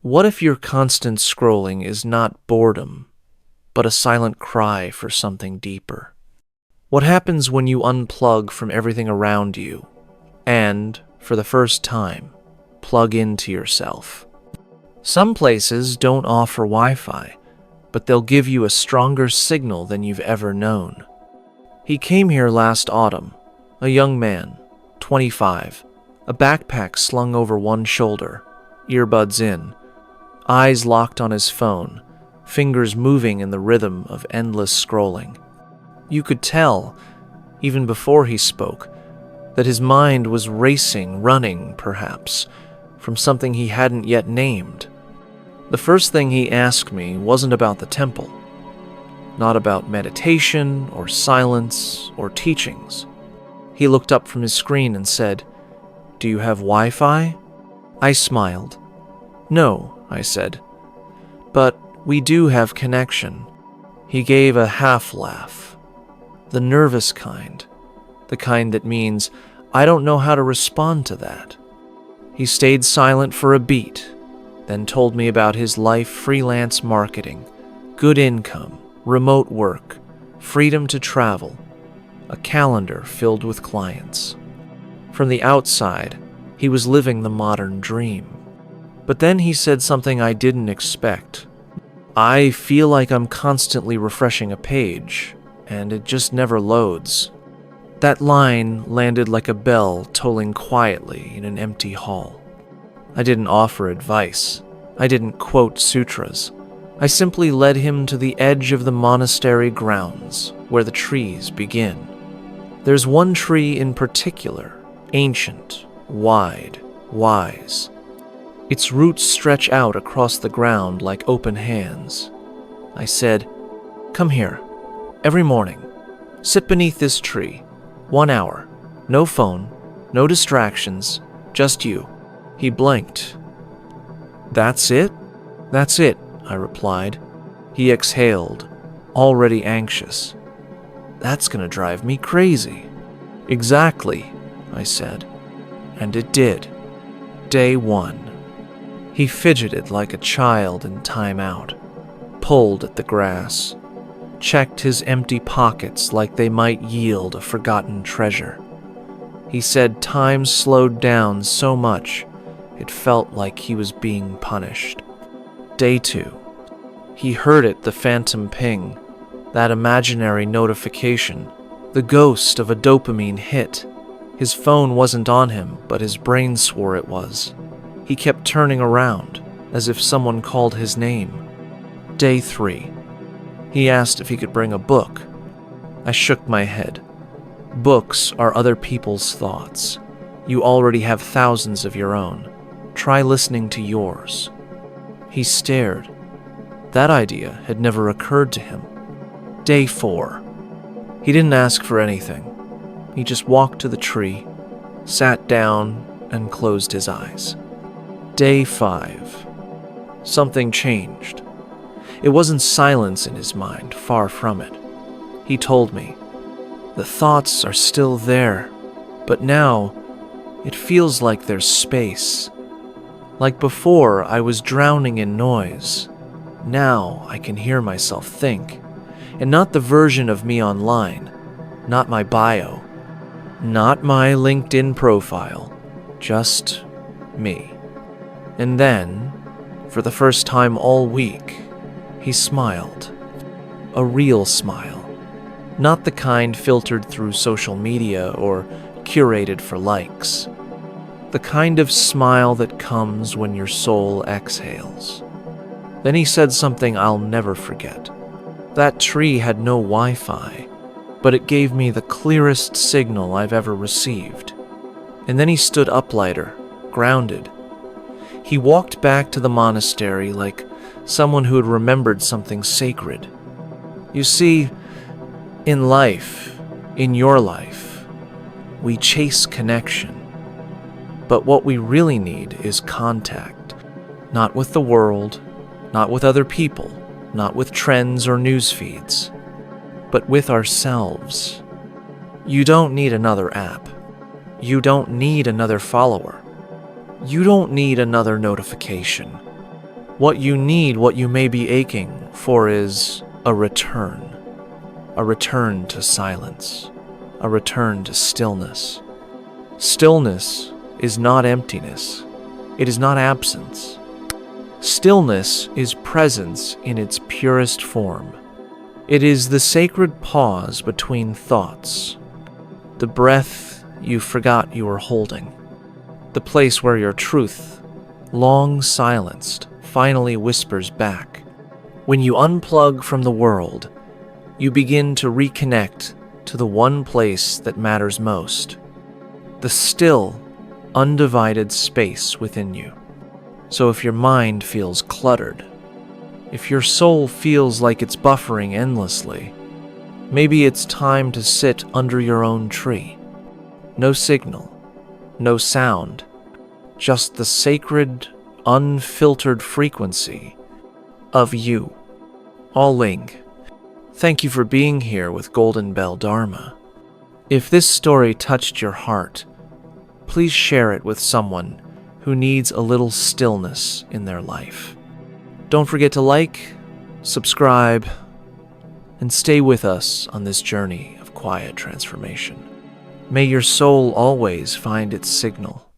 What if your constant scrolling is not boredom, but a silent cry for something deeper? What happens when you unplug from everything around you and, for the first time, plug into yourself? Some places don't offer Wi-Fi, but they'll give you a stronger signal than you've ever known. He came here last autumn, a young man, 25, a backpack slung over one shoulder, earbuds in, eyes locked on his phone, fingers moving in the rhythm of endless scrolling. You could tell, even before he spoke, that his mind was racing, running, perhaps, from something he hadn't yet named. The first thing he asked me wasn't about the temple, not about meditation or silence or teachings. He looked up from his screen and said, "Do you have Wi-Fi?" I smiled. "No," I said, "but we do have connection." He gave a half laugh, the nervous kind, the kind that means, I don't know how to respond to that. He stayed silent for a beat, then told me about his life freelance marketing, good income, remote work, freedom to travel, a calendar filled with clients. From the outside, he was living the modern dream. But then he said something I didn't expect. "I feel like I'm constantly refreshing a page, and it just never loads." That line landed like a bell tolling quietly in an empty hall. I didn't offer advice. I didn't quote sutras. I simply led him to the edge of the monastery grounds, where the trees begin. There's one tree in particular, ancient, wide, wise. Its roots stretch out across the ground like open hands. I said, "Come here, every morning. Sit beneath this tree. 1 hour. No phone, no distractions, just you." He blinked. "That's it?" "That's it," I replied. He exhaled, already anxious. "That's gonna drive me crazy." "Exactly," I said. And it did. Day 1. He fidgeted like a child in timeout, pulled at the grass, checked his empty pockets like they might yield a forgotten treasure. He said time slowed down so much it felt like he was being punished. Day 2. He heard it, the phantom ping, that imaginary notification, the ghost of a dopamine hit. His phone wasn't on him, but his brain swore it was. He kept turning around, as if someone called his name. Day 3. He asked if he could bring a book. I shook my head. Books are other people's thoughts. You already have thousands of your own. Try listening to yours. He stared. That idea had never occurred to him. Day 4. He didn't ask for anything. He just walked to the tree, sat down, and closed his eyes. Day 5. Something changed. It wasn't silence in his mind, far from it. He told me, "The thoughts are still there, but now it feels like there's space. Like before, I was drowning in noise. Now I can hear myself think, and not the version of me online, not my bio, not my LinkedIn profile, just me." And then, for the first time all week, he smiled. A real smile. Not the kind filtered through social media or curated for likes. The kind of smile that comes when your soul exhales. Then he said something I'll never forget. That tree had no Wi-Fi, but it gave me the clearest signal I've ever received. And then he stood up lighter, grounded. He walked back to the monastery like someone who had remembered something sacred. You see, in life, in your life, we chase connection. But what we really need is contact. Not with the world, not with other people, not with trends or news feeds, but with ourselves. You don't need another app. You don't need another follower. You don't need another notification. What you need, what you may be aching for, is a return to silence, a return to stillness. Stillness is not emptiness. It is not absence. Stillness is presence in its purest form. It is the sacred pause between thoughts, the breath you forgot you were holding, the place where your truth, long silenced, finally whispers back. When you unplug from the world, you begin to reconnect to the one place that matters most, the still, undivided space within you. So if your mind feels cluttered, if your soul feels like it's buffering endlessly, maybe it's time to sit under your own tree. No signal, no sound, just the sacred, unfiltered frequency of you. All Ling, thank you for being here with Golden Bell Dharma. If this story touched your heart, please share it with someone who needs a little stillness in their life. Don't forget to like, subscribe, and stay with us on this journey of quiet transformation. May your soul always find its signal.